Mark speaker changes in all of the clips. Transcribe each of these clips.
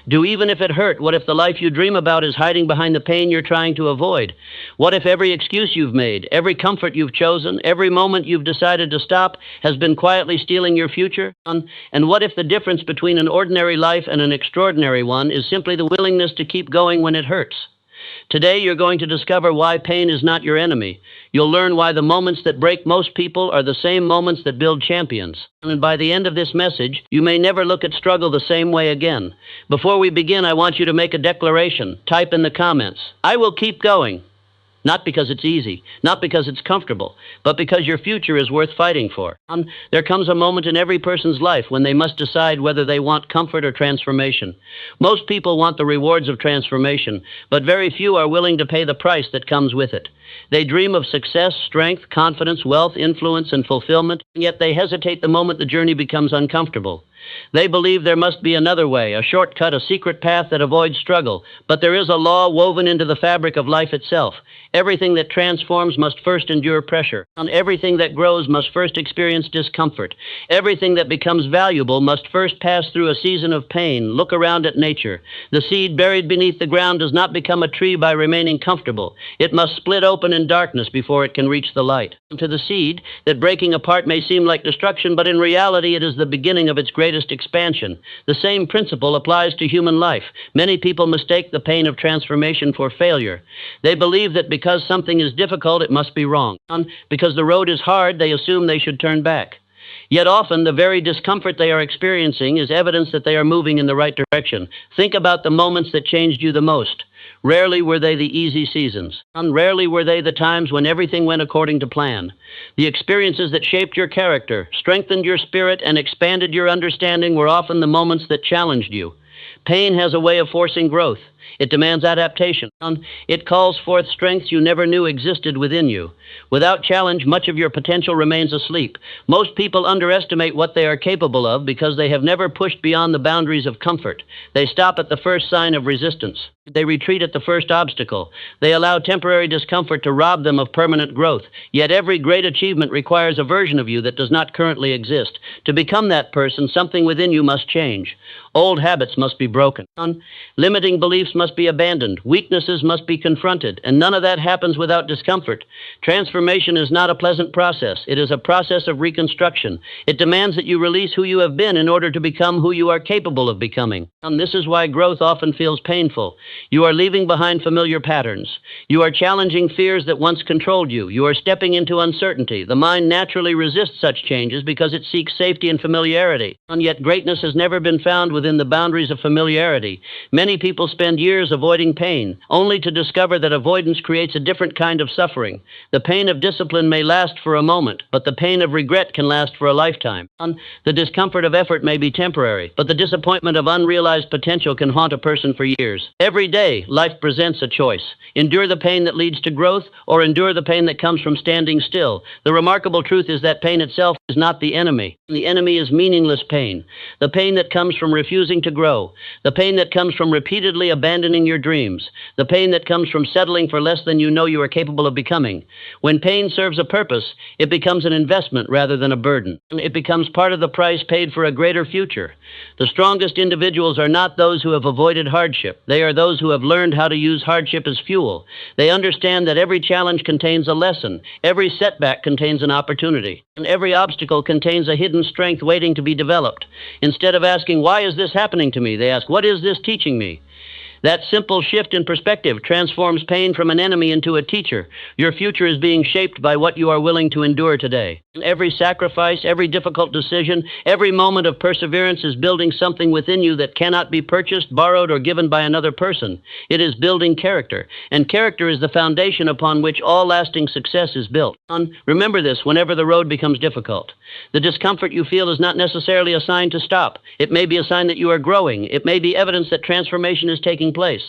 Speaker 1: Do even if it hurt. What if the life you dream about is hiding behind the pain you're trying to avoid? What if every excuse you've made, every comfort you've chosen, every moment you've decided to stop has been quietly stealing your future? And what if the difference between an ordinary life and an extraordinary one is simply the willingness to keep going when it hurts? Today, you're going to discover why pain is not your enemy. You'll learn why the moments that break most people are the same moments that build champions. And by the end of this message, you may never look at struggle the same way again. Before we begin, I want you to make a declaration. Type in the comments, "I will keep going." Not because it's easy, not because it's comfortable, but because your future is worth fighting for. There comes a moment in every person's life when they must decide whether they want comfort or transformation. Most people want the rewards of transformation, but very few are willing to pay the price that comes with it. They dream of success, strength, confidence, wealth, influence, and fulfillment, yet they hesitate the moment the journey becomes uncomfortable. They believe there must be another way, a shortcut, a secret path that avoids struggle. But there is a law woven into the fabric of life itself. Everything that transforms must first endure pressure. And everything that grows must first experience discomfort. Everything that becomes valuable must first pass through a season of pain. Look around at nature. The seed buried beneath the ground does not become a tree by remaining comfortable. It must split open in darkness before it can reach the light. To the seed, that breaking apart may seem like destruction, but in reality it is the beginning of its greatest expansion. The same principle applies to human life. Many people mistake the pain of transformation for failure. They believe that because something is difficult, it must be wrong. Because the road is hard, they assume they should turn back. Yet often, the very discomfort they are experiencing is evidence that they are moving in the right direction. Think about the moments that changed you the most. Rarely were they the easy seasons. Rarely were they the times when everything went according to plan. The experiences that shaped your character, strengthened your spirit, and expanded your understanding were often the moments that challenged you. Pain has a way of forcing growth. It demands adaptation. It calls forth strengths you never knew existed within you. Without challenge, much of your potential remains asleep. Most people underestimate what they are capable of because they have never pushed beyond the boundaries of comfort. They stop at the first sign of resistance. They retreat at the first obstacle. They allow temporary discomfort to rob them of permanent growth. Yet every great achievement requires a version of you that does not currently exist. To become that person, something within you must change. Old habits must be broken. Limiting beliefs must be abandoned. Weaknesses must be confronted. And none of that happens without discomfort. Transformation is not a pleasant process. It is a process of reconstruction. It demands that you release who you have been in order to become who you are capable of becoming. And this is why growth often feels painful. You are leaving behind familiar patterns. You are challenging fears that once controlled you. You are stepping into uncertainty. The mind naturally resists such changes because it seeks safety and familiarity. And yet greatness has never been found within the boundaries of familiarity. Many people spend years avoiding pain, only to discover that avoidance creates a different kind of suffering. The pain of discipline may last for a moment, but the pain of regret can last for a lifetime. The discomfort of effort may be temporary, but the disappointment of unrealized potential can haunt a person for years. Every day, life presents a choice. Endure the pain that leads to growth, or endure the pain that comes from standing still. The remarkable truth is that pain itself is not the enemy. The enemy is meaningless pain. The pain that comes from refusing to grow. The pain that comes from repeatedly abandoning your dreams. The pain that comes from settling for less than you know you are capable of becoming. When pain serves a purpose, it becomes an investment rather than a burden. It becomes part of the price paid for a greater future. The strongest individuals are not those who have avoided hardship. They are those who have learned how to use hardship as fuel. They understand that every challenge contains a lesson. Every setback contains an opportunity. And every obstacle contains a hidden strength waiting to be developed. Instead of asking, "Why is this happening to me?" they ask, "What is this teaching me?" That simple shift in perspective transforms pain from an enemy into a teacher. Your future is being shaped by what you are willing to endure today. Every sacrifice, every difficult decision, every moment of perseverance is building something within you that cannot be purchased, borrowed, or given by another person. It is building character, and character is the foundation upon which all lasting success is built. Remember this whenever the road becomes difficult. The discomfort you feel is not necessarily a sign to stop. It may be a sign that you are growing. It may be evidence that transformation is taking place.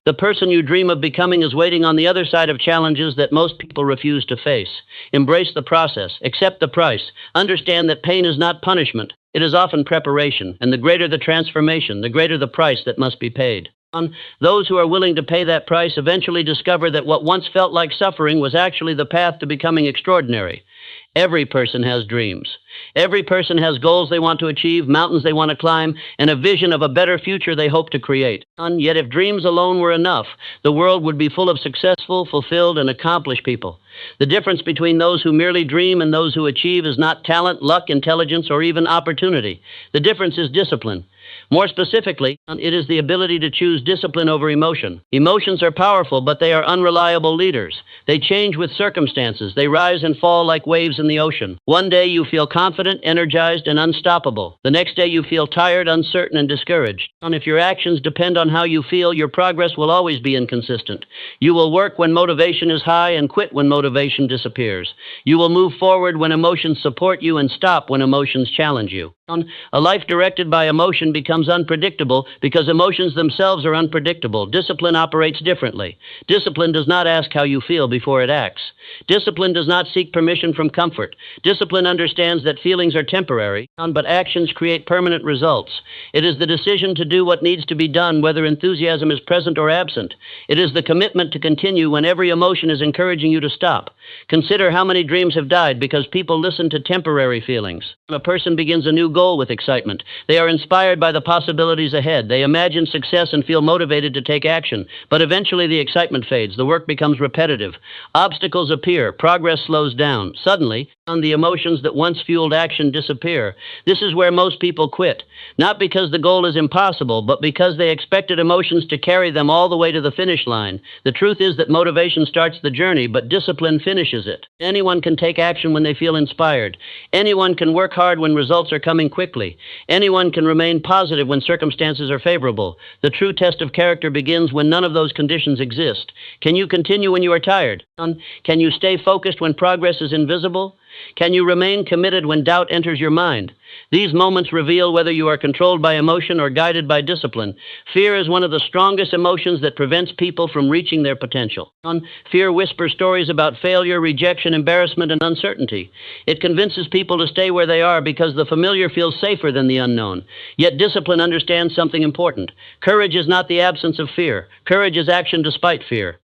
Speaker 1: The person you dream of becoming is waiting on the other side of challenges that most people refuse to face. Embrace the process. Accept the price. Understand that pain is not punishment. It is often preparation, and the greater the transformation, the greater the price that must be paid. Those who are willing to pay that price eventually discover that what once felt like suffering was actually the path to becoming extraordinary. Every person has dreams. Every person has goals they want to achieve, mountains they want to climb, and a vision of a better future they hope to create. And yet if dreams alone were enough, the world would be full of successful, fulfilled, and accomplished people. The difference between those who merely dream and those who achieve is not talent, luck, intelligence, or even opportunity. The difference is discipline. More specifically, it is the ability to choose discipline over emotion. Emotions are powerful, but they are unreliable leaders. They change with circumstances. They rise and fall like waves in the ocean. One day you feel confident, energized, and unstoppable. The next day you feel tired, uncertain, and discouraged. And if your actions depend on how you feel, your progress will always be inconsistent. You will work when motivation is high and quit when motivation disappears. You will move forward when emotions support you and stop when emotions challenge you. A life directed by emotion becomes unpredictable because emotions themselves are unpredictable. Discipline operates differently. Discipline does not ask how you feel before it acts. Discipline does not seek permission from comfort. Discipline understands that feelings are temporary, but actions create permanent results. It is the decision to do what needs to be done, whether enthusiasm is present or absent. It is the commitment to continue when every emotion is encouraging you to stop. Consider how many dreams have died because people listen to temporary feelings. A person begins a new goal with excitement. They are inspired by the possibilities ahead. They imagine success and feel motivated to take action. But eventually the excitement fades. The work becomes repetitive. Obstacles appear. Progress slows down. Suddenly, the emotions that once fueled action disappear. This is where most people quit. Not because the goal is impossible, but because they expected emotions to carry them all the way to the finish line. The truth is that motivation starts the journey, but discipline finishes it. Anyone can take action when they feel inspired. Anyone can work hard when results are coming quickly. Anyone can remain positive when circumstances are favorable. The true test of character begins when none of those conditions exist. Can you continue when you are tired? Can you stay focused when progress is invisible? Can you remain committed when doubt enters your mind? These moments reveal whether you are controlled by emotion or guided by discipline. Fear is one of the strongest emotions that prevents people from reaching their potential. Fear whispers stories about failure, rejection, embarrassment, and uncertainty. It convinces people to stay where they are because the familiar feels safer than the unknown. Yet discipline understands something important. Courage is not the absence of fear. Courage is action despite fear.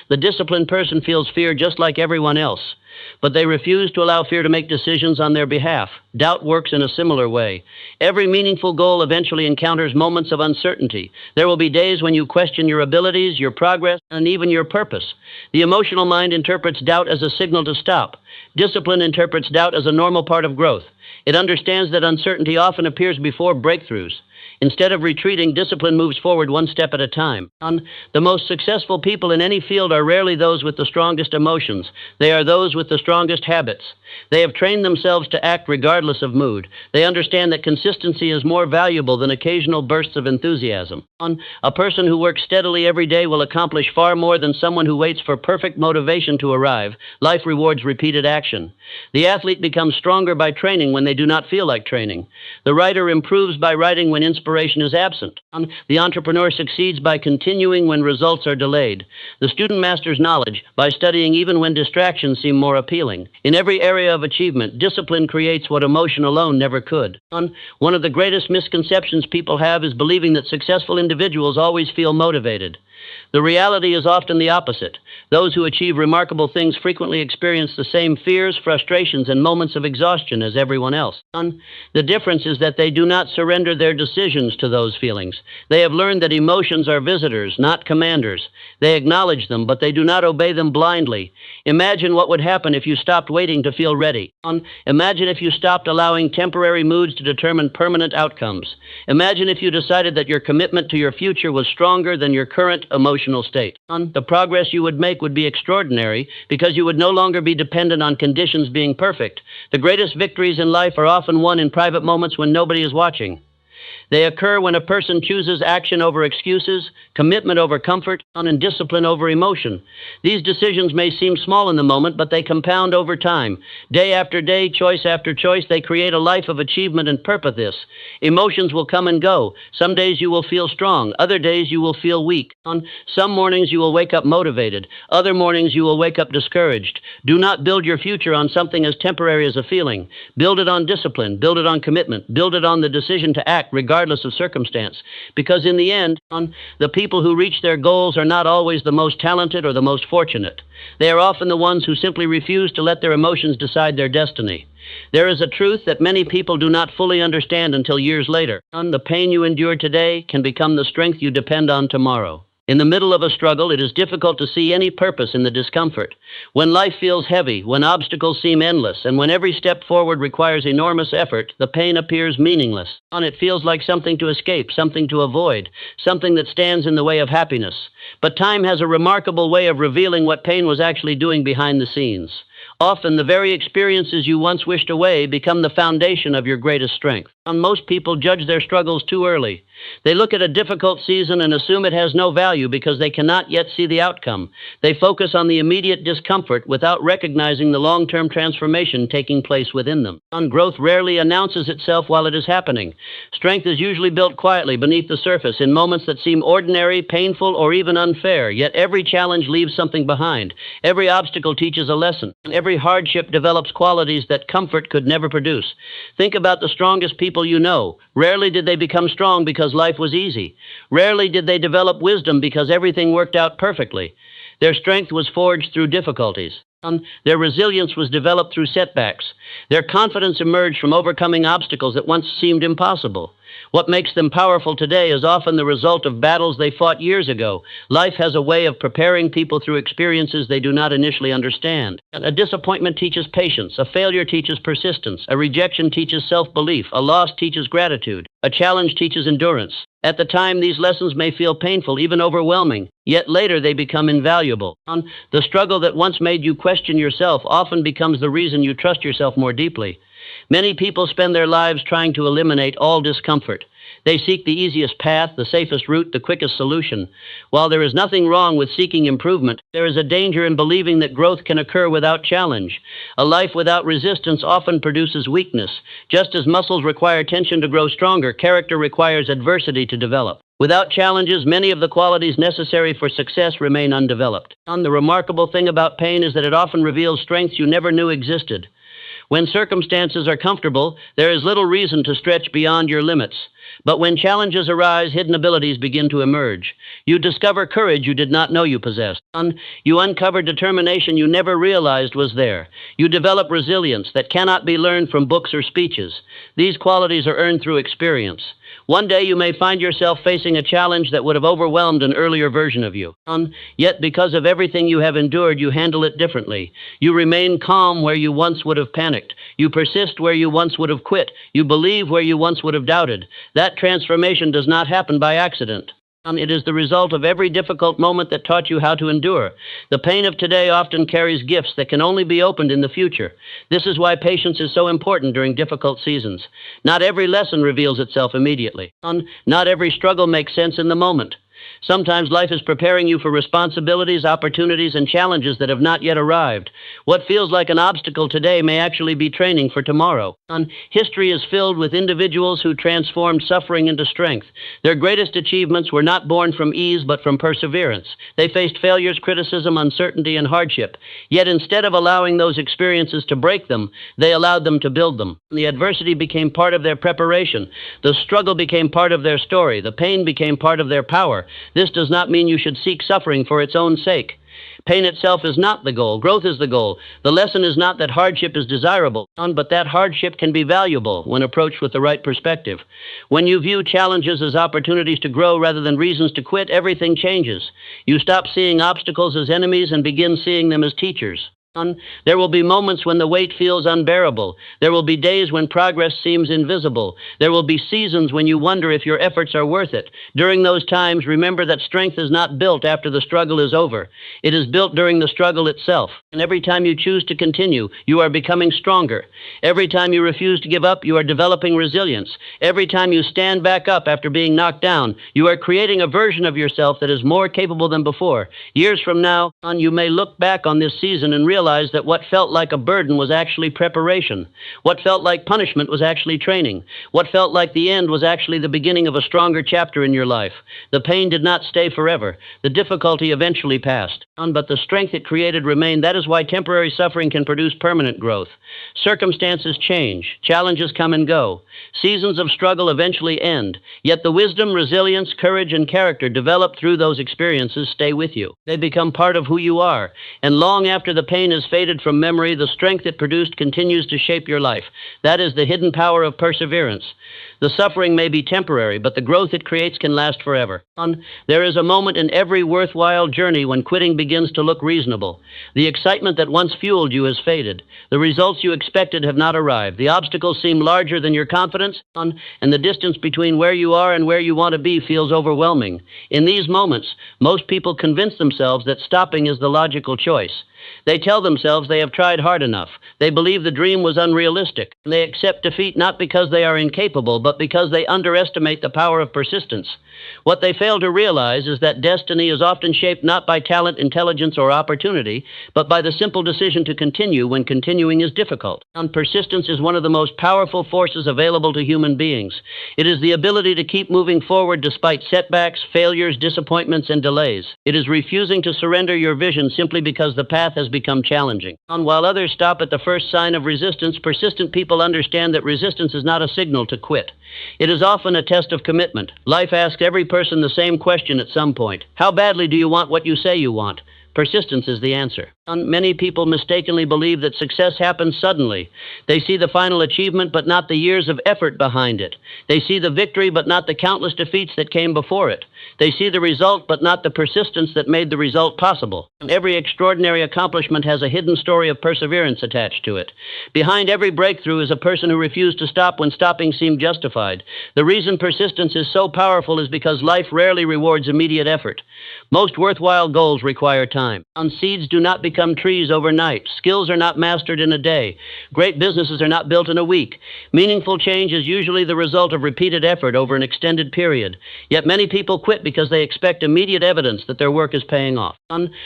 Speaker 1: The disciplined person feels fear just like everyone else, but they refuse to allow fear to make decisions on their behalf. Doubt works in a similar way. Every meaningful goal eventually encounters moments of uncertainty. There will be days when you question your abilities, your progress, and even your purpose. The emotional mind interprets doubt as a signal to stop. Discipline interprets doubt as a normal part of growth. It understands that uncertainty often appears before breakthroughs. Instead of retreating, discipline moves forward one step at a time. The most successful people in any field are rarely those with the strongest emotions. They are those with the strongest habits. They have trained themselves to act regardless of mood. They understand that consistency is more valuable than occasional bursts of enthusiasm. A person who works steadily every day will accomplish far more than someone who waits for perfect motivation to arrive. Life rewards repeated action. The athlete becomes stronger by training when they do not feel like training. The writer improves by writing when inspiration is absent. The entrepreneur succeeds by continuing when results are delayed. The student masters knowledge by studying even when distractions seem more appealing. In every area of achievement, discipline creates what emotion alone never could. One of the greatest misconceptions people have is believing that successful individuals always feel motivated. The reality is often the opposite. Those who achieve remarkable things frequently experience the same fears, frustrations, and moments of exhaustion as everyone else. The difference is that they do not surrender their decisions to those feelings. They have learned that emotions are visitors, not commanders. They acknowledge them, but they do not obey them blindly. Imagine what would happen if you stopped waiting to feel ready. Imagine if you stopped allowing temporary moods to determine permanent outcomes. Imagine if you decided that your commitment to your future was stronger than your current emotional state. The progress you would make would be extraordinary because you would no longer be dependent on conditions being perfect. The greatest victories in life are often won in private moments when nobody is watching. They occur when a person chooses action over excuses, commitment over comfort, and discipline over emotion. These decisions may seem small in the moment, but they compound over time. Day after day, choice after choice, they create a life of achievement and purpose. Emotions will come and go. Some days you will feel strong. Other days you will feel weak. On some mornings you will wake up motivated. Other mornings you will wake up discouraged. Do not build your future on something as temporary as a feeling. Build it on discipline. Build it on commitment. Build it on the decision to act regardless of circumstance. Because in the end, the people who reach their goals are not always the most talented or the most fortunate. They are often the ones who simply refuse to let their emotions decide their destiny. There is a truth that many people do not fully understand until years later. The pain you endure today can become the strength you depend on tomorrow. In the middle of a struggle, it is difficult to see any purpose in the discomfort. When life feels heavy, when obstacles seem endless, and when every step forward requires enormous effort, the pain appears meaningless. It feels like something to escape, something to avoid, something that stands in the way of happiness. But time has a remarkable way of revealing what pain was actually doing behind the scenes. Often, the very experiences you once wished away become the foundation of your greatest strength. Most people judge their struggles too early. They look at a difficult season and assume it has no value because they cannot yet see the outcome. They focus on the immediate discomfort without recognizing the long-term transformation taking place within them. Growth rarely announces itself while it is happening. Strength is usually built quietly beneath the surface in moments that seem ordinary, painful, or even unfair. Yet every challenge leaves something behind. Every obstacle teaches a lesson. Every hardship develops qualities that comfort could never produce. Think about the strongest people you know. Rarely did they become strong because life was easy. Rarely did they develop wisdom because everything worked out perfectly. Their strength was forged through difficulties. Their resilience was developed through setbacks. Their confidence emerged from overcoming obstacles that once seemed impossible. What makes them powerful today is often the result of battles they fought years ago. Life has a way of preparing people through experiences they do not initially understand. A disappointment teaches patience. A failure teaches persistence. A rejection teaches self-belief. A loss teaches gratitude. A challenge teaches endurance. At the time, these lessons may feel painful, even overwhelming, yet later they become invaluable. The struggle that once made you question yourself often becomes the reason you trust yourself more deeply. Many people spend their lives trying to eliminate all discomfort. They seek the easiest path, the safest route, the quickest solution. While there is nothing wrong with seeking improvement, there is a danger in believing that growth can occur without challenge. A life without resistance often produces weakness. Just as muscles require tension to grow stronger, character requires adversity to develop. Without challenges, many of the qualities necessary for success remain undeveloped. The remarkable thing about pain is that it often reveals strengths you never knew existed. When circumstances are comfortable, there is little reason to stretch beyond your limits. But when challenges arise, hidden abilities begin to emerge. You discover courage you did not know you possessed. You uncover determination you never realized was there. You develop resilience that cannot be learned from books or speeches. These qualities are earned through experience. One day you may find yourself facing a challenge that would have overwhelmed an earlier version of you. Yet because of everything you have endured, you handle it differently. You remain calm where you once would have panicked. You persist where you once would have quit. You believe where you once would have doubted. That transformation does not happen by accident. It is the result of every difficult moment that taught you how to endure. The pain of today often carries gifts that can only be opened in the future. This is why patience is so important during difficult seasons. Not every lesson reveals itself immediately. Not every struggle makes sense in the moment. Sometimes life is preparing you for responsibilities, opportunities, and challenges that have not yet arrived. What feels like an obstacle today may actually be training for tomorrow. History is filled with individuals who transformed suffering into strength. Their greatest achievements were not born from ease, but from perseverance. They faced failures, criticism, uncertainty, and hardship. Yet instead of allowing those experiences to break them, they allowed them to build them. The adversity became part of their preparation. The struggle became part of their story. The pain became part of their power. This does not mean you should seek suffering for its own sake. Pain itself is not the goal. Growth is the goal. The lesson is not that hardship is desirable, but that hardship can be valuable when approached with the right perspective. When you view challenges as opportunities to grow rather than reasons to quit, everything changes. You stop seeing obstacles as enemies and begin seeing them as teachers. There will be moments when the weight feels unbearable. There will be days when progress seems invisible. There will be seasons when you wonder if your efforts are worth it. During those times, remember that strength is not built after the struggle is over. It is built during the struggle itself. And every time you choose to continue, you are becoming stronger. Every time you refuse to give up, you are developing resilience. Every time you stand back up after being knocked down, you are creating a version of yourself that is more capable than before. Years from now, you may look back on this season and realize that what felt like a burden was actually preparation. What felt like punishment was actually training. What felt like the end was actually the beginning of a stronger chapter in your life. The pain did not stay forever. The difficulty eventually passed. But the strength it created remained. That is is why temporary suffering can produce permanent growth. Circumstances change, challenges come and go, seasons of struggle eventually end, yet the wisdom, resilience, courage, and character developed through those experiences stay with you. They become part of who you are, and long after the pain has faded from memory, the strength it produced continues to shape your life. That is the hidden power of perseverance. The suffering may be temporary, but the growth it creates can last forever. There is a moment in every worthwhile journey when quitting begins to look reasonable. The excitement that once fueled you has faded. The results you expected have not arrived. The obstacles seem larger than your confidence, and the distance between where you are and where you want to be feels overwhelming. In these moments, most people convince themselves that stopping is the logical choice. They tell themselves they have tried hard enough. They believe the dream was unrealistic. They accept defeat not because they are incapable, but because they underestimate the power of persistence. What they fail to realize is that destiny is often shaped not by talent, intelligence, or opportunity, but by the simple decision to continue when continuing is difficult. And persistence is one of the most powerful forces available to human beings. It is the ability to keep moving forward despite setbacks, failures, disappointments, and delays. It is refusing to surrender your vision simply because the path has become challenging. And while others stop at the first sign of resistance, persistent people understand that resistance is not a signal to quit. It is often a test of commitment. Life asks every person the same question at some point. How badly do you want what you say you want? Persistence is the answer. Many people mistakenly believe that success happens suddenly. They see the final achievement, but not the years of effort behind it. They see the victory, but not the countless defeats that came before it. They see the result, but not the persistence that made the result possible. Every extraordinary accomplishment has a hidden story of perseverance attached to it. Behind every breakthrough is a person who refused to stop when stopping seemed justified. The reason persistence is so powerful is because life rarely rewards immediate effort. Most worthwhile goals require time. Seeds do not become trees overnight. Skills are not mastered in a day. Great businesses are not built in a week. Meaningful change is usually the result of repeated effort over an extended period. Yet many people quit because they expect immediate evidence that their work is paying off.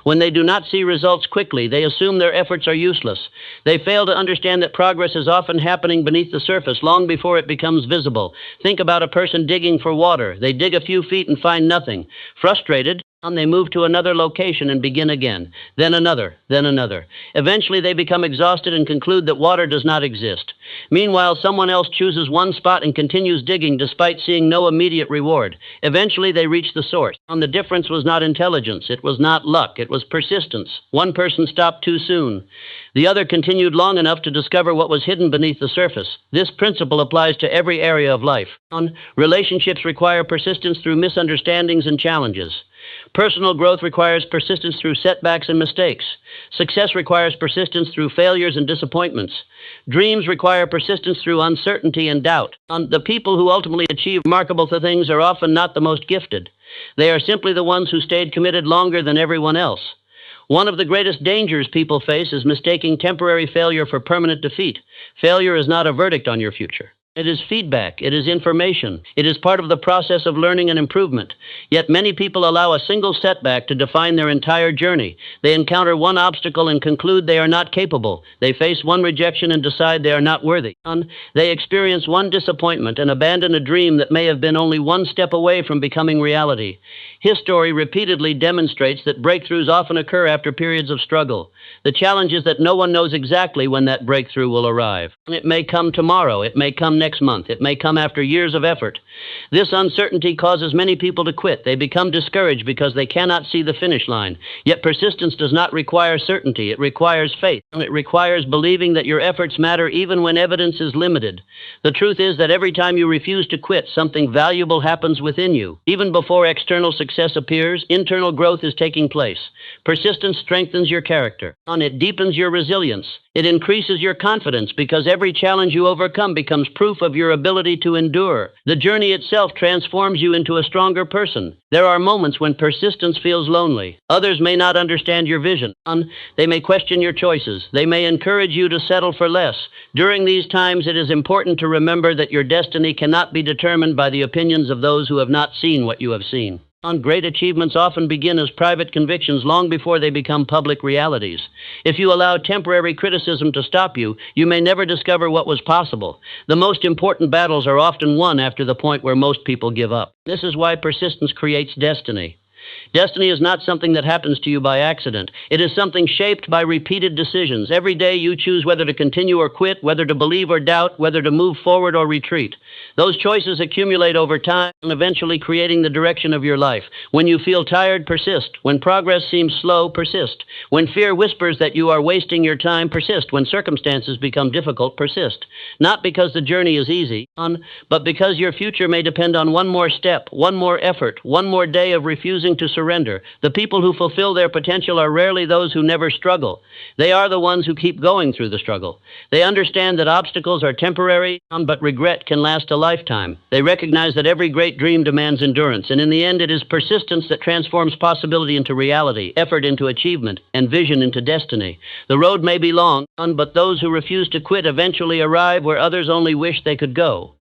Speaker 1: When they do not see results quickly, they assume their efforts are useless. They fail to understand that progress is often happening beneath the surface long before it becomes visible. Think about a person digging for water. They dig a few feet and find nothing. Frustrated, they move to another location and begin again, then another, then another. Eventually, they become exhausted and conclude that water does not exist. Meanwhile, someone else chooses one spot and continues digging despite seeing no immediate reward. Eventually, they reach the source. The difference was not intelligence. It was not luck. It was persistence. One person stopped too soon. The other continued long enough to discover what was hidden beneath the surface. This principle applies to every area of life. Relationships require persistence through misunderstandings and challenges. Personal growth requires persistence through setbacks and mistakes. Success requires persistence through failures and disappointments. Dreams require persistence through uncertainty and doubt. The people who ultimately achieve remarkable things are often not the most gifted. They are simply the ones who stayed committed longer than everyone else. One of the greatest dangers people face is mistaking temporary failure for permanent defeat. Failure is not a verdict on your future. It is feedback. It is information. It is part of the process of learning and improvement. Yet many people allow a single setback to define their entire journey. They encounter one obstacle and conclude they are not capable. They face one rejection and decide they are not worthy. They experience one disappointment and abandon a dream that may have been only one step away from becoming reality. History repeatedly demonstrates that breakthroughs often occur after periods of struggle. The challenge is that no one knows exactly when that breakthrough will arrive. It may come tomorrow. It may come next month. It may come after years of effort. This uncertainty causes many people to quit. They become discouraged because they cannot see the finish line. Yet persistence does not require certainty. It requires faith. It requires believing that your efforts matter even when evidence is limited. The truth is that every time you refuse to quit, something valuable happens within you. Even before external success appears, internal growth is taking place. Persistence strengthens your character. It deepens your resilience. It increases your confidence because every challenge you overcome becomes proof of your ability to endure. The journey itself transforms you into a stronger person. There are moments when persistence feels lonely. Others may not understand your vision. They may question your choices. They may encourage you to settle for less. During these times, it is important to remember that your destiny cannot be determined by the opinions of those who have not seen what you have seen. Great achievements often begin as private convictions long before they become public realities. If you allow temporary criticism to stop you, you may never discover what was possible. The most important battles are often won after the point where most people give up. This is why persistence creates destiny. Destiny is not something that happens to you by accident. It is something shaped by repeated decisions. Every day you choose whether to continue or quit, whether to believe or doubt, whether to move forward or retreat. Those choices accumulate over time, eventually creating the direction of your life. When you feel tired, persist. When progress seems slow, persist. When fear whispers that you are wasting your time, persist. When circumstances become difficult, persist. Not because the journey is easy, but because your future may depend on one more step, one more effort, one more day of refusing to surrender. The people who fulfill their potential are rarely those who never struggle. They are the ones who keep going through the struggle. They understand that obstacles are temporary, but regret can last a lifetime. They recognize that every great dream demands endurance, and in the end it is persistence that transforms possibility into reality, effort into achievement, and vision into destiny. The road may be long, but those who refuse to quit eventually arrive where others only wish they could go.